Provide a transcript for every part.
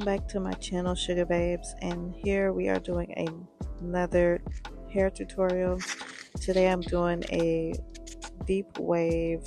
back to my channel, Sugar Babes, and here we are doing another hair tutorial. Today I'm doing a deep wave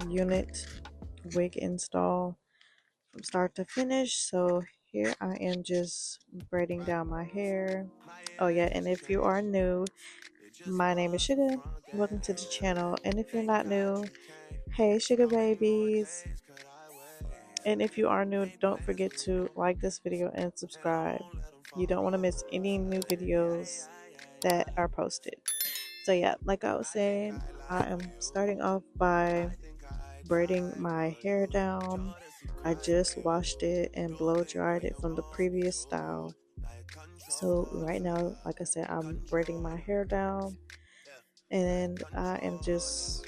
unit wig install from start to finish. So here I am just braiding down my hair. Oh yeah, and if you are new, my name is Sugar. Welcome to the channel, and if you're not new, hey Sugar Babies. And if you are new, don't forget to like this video and subscribe. You don't want to miss any new videos that are posted. So yeah, like I was saying, I am starting off by braiding my hair down. I just washed it and blow dried it from the previous style. So right now, like I said, I'm braiding my hair down, and I am just,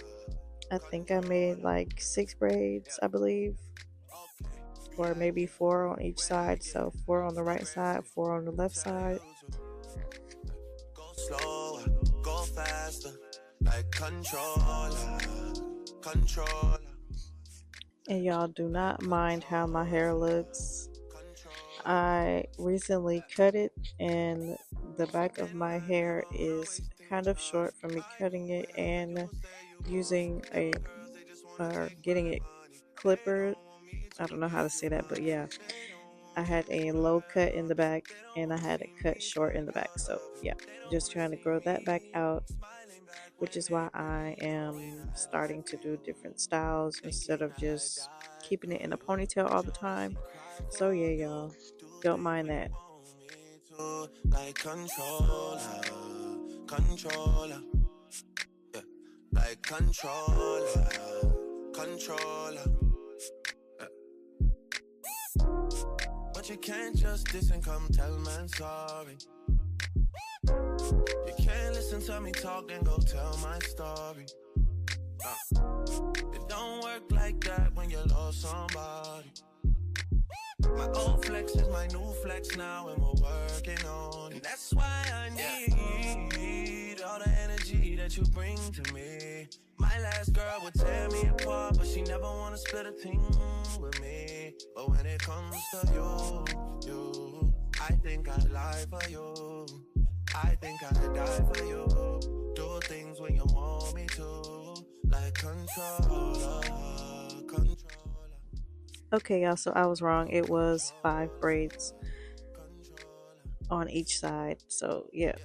I think I made like 6 braids, I believe, or maybe 4 on each side. So 4 on the right side, 4 on the left side. Go slower, go faster, like controller. And y'all do not mind how my hair looks. I recently cut it, and the back of my hair is kind of short from me cutting it and using a or getting it clippered. I don't know how to say that, but yeah, I had a low cut in the back and I had it cut short in the back. So yeah, just trying to grow that back out, which is why I am starting to do different styles instead of just keeping it in a ponytail all the time. So yeah, y'all, don't mind that. Like controller, yeah, like controller. Yeah. But you can't just diss and come tell man sorry. You can't listen to me talk, then go tell my story. It don't work like that when you lost somebody. My old flex is my new flex now, and we're working on it. And that's why I need all the energy that you bring to me. My last girl would tear me apart, but she never wanna split a thing with me. But when it comes to you, I think I'd lie for you. I think I'd die for you. Do things when you want me to, like controller. Okay, y'all, so I was wrong. It was 5 braids on each side. So yeah,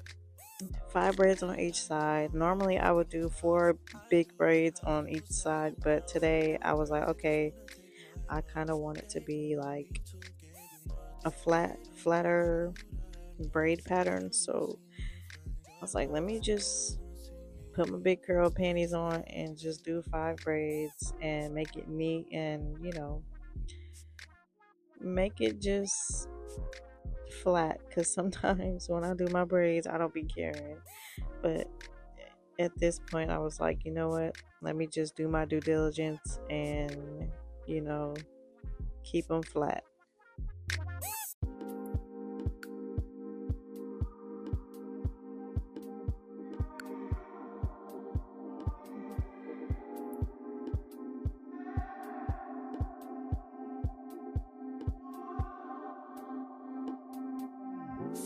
5 braids on each side. Normally I would do 4 big braids on each side, but today I was like, okay, I kind of want it to be like a flatter braid pattern. So I was like, let me just put my big curl panties on and just do 5 braids and make it neat, and make it just flat, because sometimes when I do my braids I don't be caring. But at this point I was like, you know what, let me just do my due diligence and keep them flat.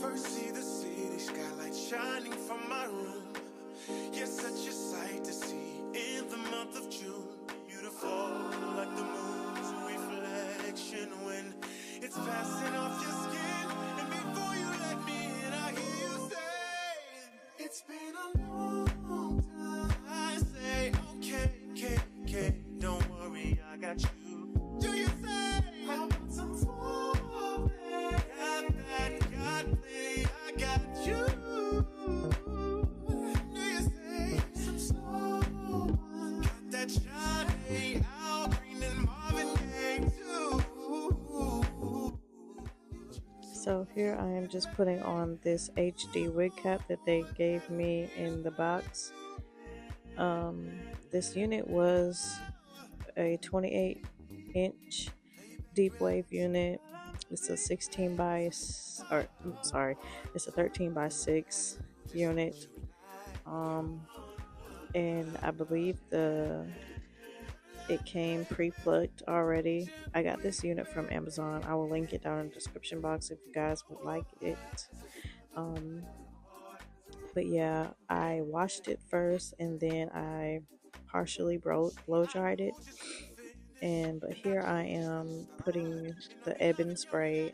First see the city skylight shining from my room. Yes, such a sight to see in the month of June. Beautiful like the moon's reflection when it's passing off your skin. And before you let me in, I hear you say, it's been a long time. I say, okay, don't worry, I got you. Do you say, how about some more? Got me, I got you. Do you say some slow one? Got that Johnny Al Green and Marvin Gaye too. So here I am just putting on this HD wig cap that they gave me in the box. This unit was a 28-inch deep wave unit. It's a 16 by, or sorry, it's a 13 by 6 unit. And I believe the It came pre-plugged already. I got this unit from Amazon. I will link it down in the description box if you guys would like it. Um, but yeah, I washed it first and then I partially blow dried it. But here I am putting the Ebin spray.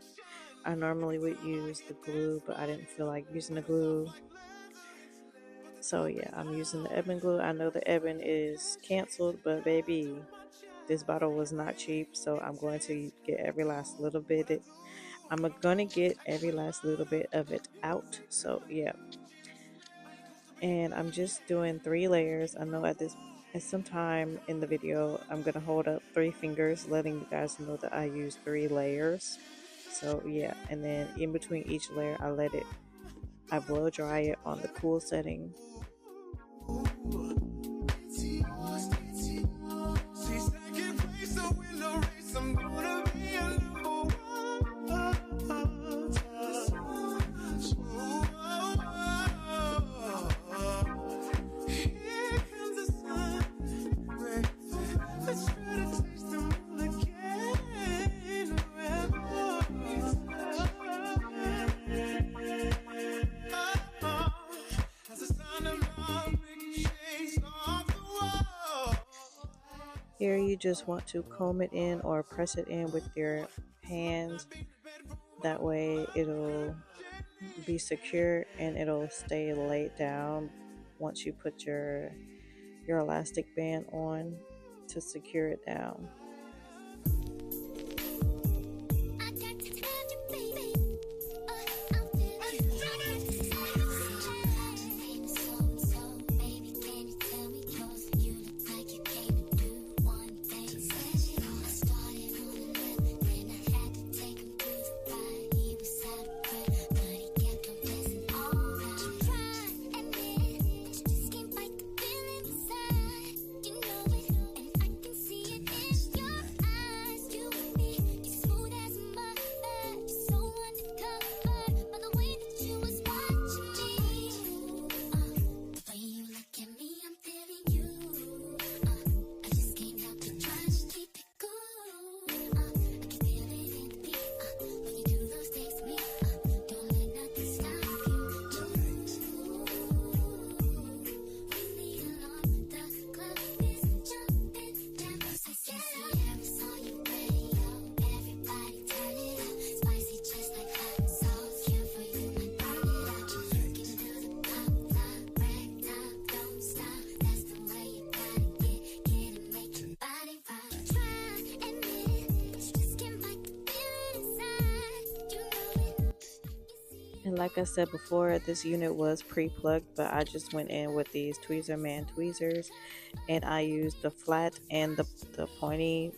I normally would use the glue, but I didn't feel like using the glue. So yeah, I'm using the Ebin glue. I know the Ebin is canceled, but baby, this bottle was not cheap, so I'm going to get every last little bit. I'm gonna get every last little bit of it out. So yeah, and I'm just doing 3 layers. I know at some time in the video, I'm gonna hold up 3 fingers, letting you guys know that I use 3 layers. So yeah, and then in between each layer, I blow dry it on the cool setting. Here you just want to comb it in or press it in with your hands. That way it'll be secure and it'll stay laid down once you put your elastic band on to secure it down. And like I said before, this unit was pre-plugged, but I just went in with these Tweezerman tweezers, and I used the flat and the pointy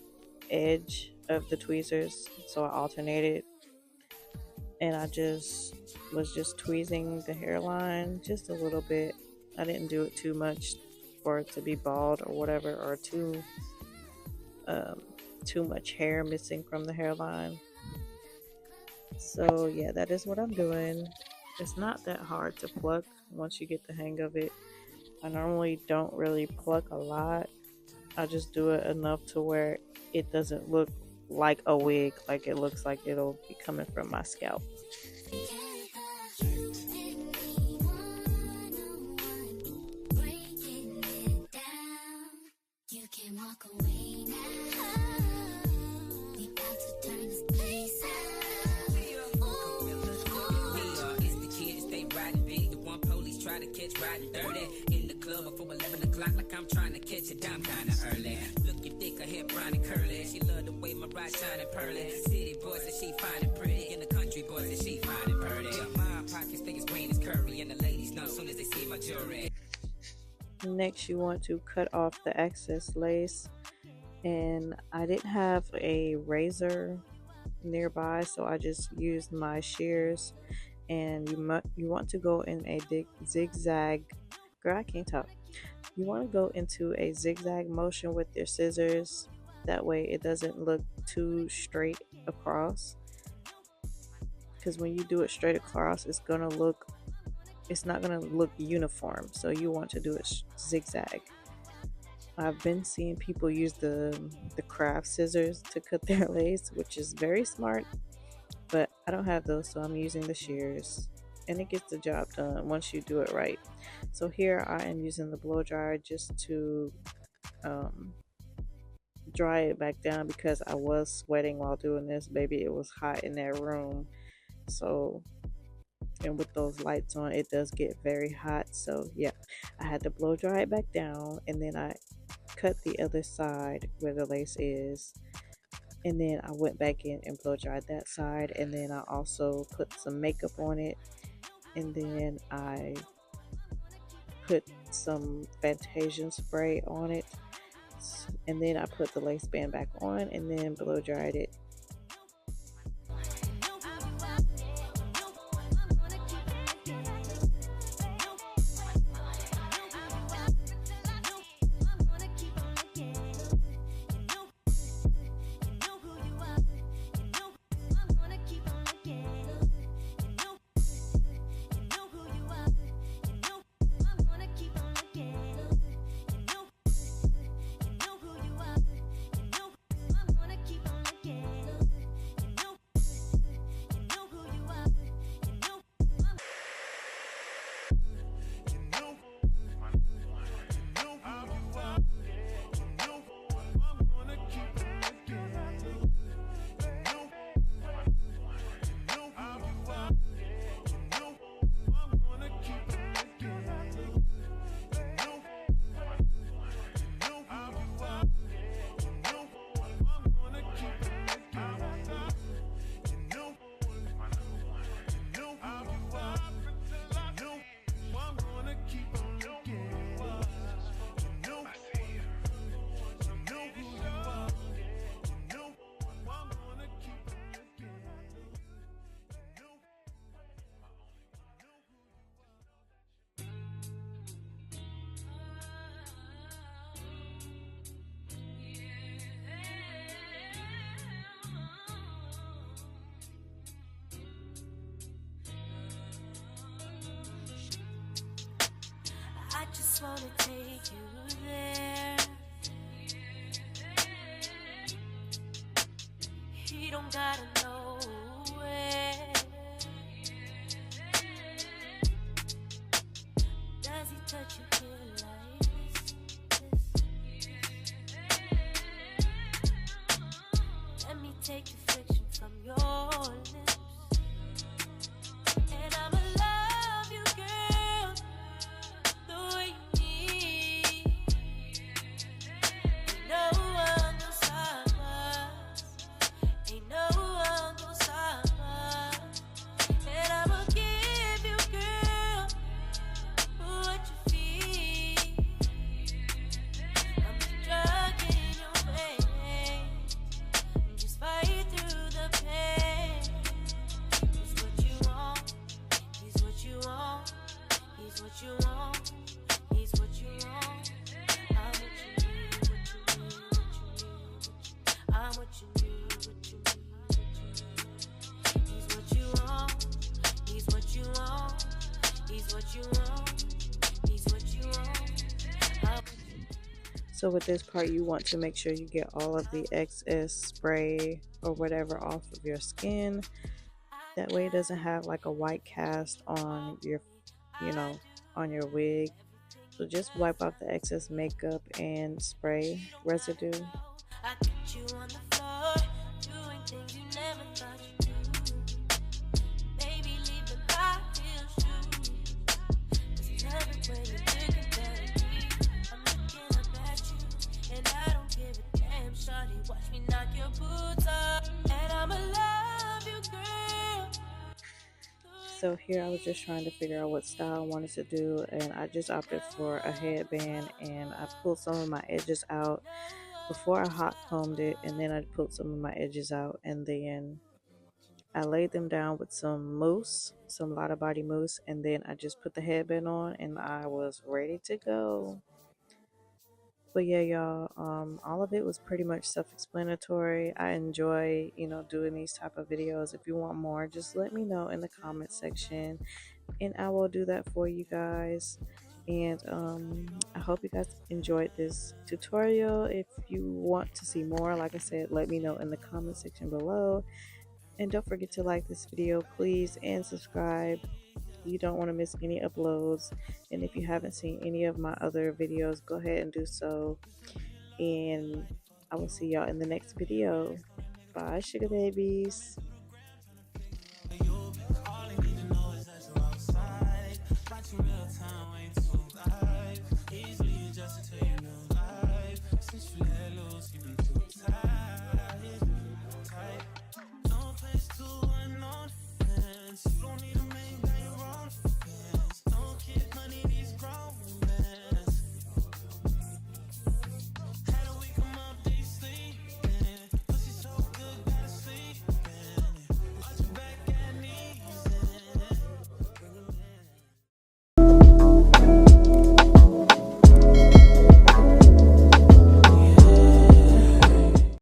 edge of the tweezers, so I alternated. And I was just tweezing the hairline just a little bit. I didn't do it too much for it to be bald or whatever, or too much hair missing from the hairline. So yeah, that is what I'm doing. It's not that hard to pluck once you get the hang of it. I normally don't really pluck a lot. I just do it enough to where it doesn't look like a wig, like it looks like it'll be coming from my scalp. Riding dirty in the club before 11 o'clock, like I'm trying to catch it down kinda early. Looking thick, her hair brown and curly. She love the way my ride shining pearly. City boys that she fine and pretty, and the country boys that she fine and pretty. Yeah, my pockets think it's green as curry, and the ladies know as soon as they see my jewelry. Next, you want to cut off the excess lace, and I didn't have a razor nearby, so I just used my shears. And you want to go in a zigzag. Girl, I can't talk. You want to go into a zigzag motion with your scissors. That way, it doesn't look too straight across. Because when you do it straight across, it's not gonna look uniform. So you want to do it zigzag. I've been seeing people use the craft scissors to cut their lace, which is very smart, but I don't have those, so I'm using the shears, and it gets the job done once you do it right. So here I am using the blow dryer just to um, dry it back down because I was sweating while doing this. Baby, it was hot in that room. So, and with those lights on, it does get very hot. So, yeah, I had to blow dry it back down, and then I cut the other side where the lace is. And then I went back in and blow dried that side, and then I also put some makeup on it, and then I put some Fantasian spray on it, and then I put the lace band back on, and then blow dried it. I just wanna take you there. He don't gotta know where. Does he touch you here like this? Let me take the friction from your lips. And I'ma love you, girl, the way you need. Ain't no one gonna stop us. Ain't no one gonna stop us. And I'ma give you, girl, what you feel. I'm the drug in your vein. Just fight through the pain. It's what you want. He's what you want. He's what you want. He's what you want. I'm what you need. What you need. What you need. I'm what you need. What you need. What you need. He's what you want. He's what you want. He's what you want. He's what you want. I'm what you need. So with this part, you want to make sure you get all of the excess spray or whatever off of your skin. That way it doesn't have like a white cast on your, on your wig. So just wipe out the excess makeup and spray residue. I got you on the floor, doing things you never thought you'd do. Baby, leave the high heel shoes. 'Cause it's never when you're looking better deep. I'm looking up at you, and I don't give a damn. Shawty, watch me knock your boots off. And I'ma love you, girl. So here I was just trying to figure out what style I wanted to do, and I just opted for a headband, and I pulled some of my edges out before I hot combed it, and then I pulled some of my edges out, and then I laid them down with some mousse, some Lotta Body mousse, and then I just put the headband on, and I was ready to go. But yeah, y'all, all of it was pretty much self-explanatory. I enjoy, doing these type of videos. If you want more, just let me know in the comment section, and I will do that for you guys. And I hope you guys enjoyed this tutorial. If you want to see more, like I said, let me know in the comment section below. And don't forget to like this video, please, and subscribe. You don't want to miss any uploads. And if you haven't seen any of my other videos, go ahead and do so. And I will see y'all in the next video. Bye, sugar babies.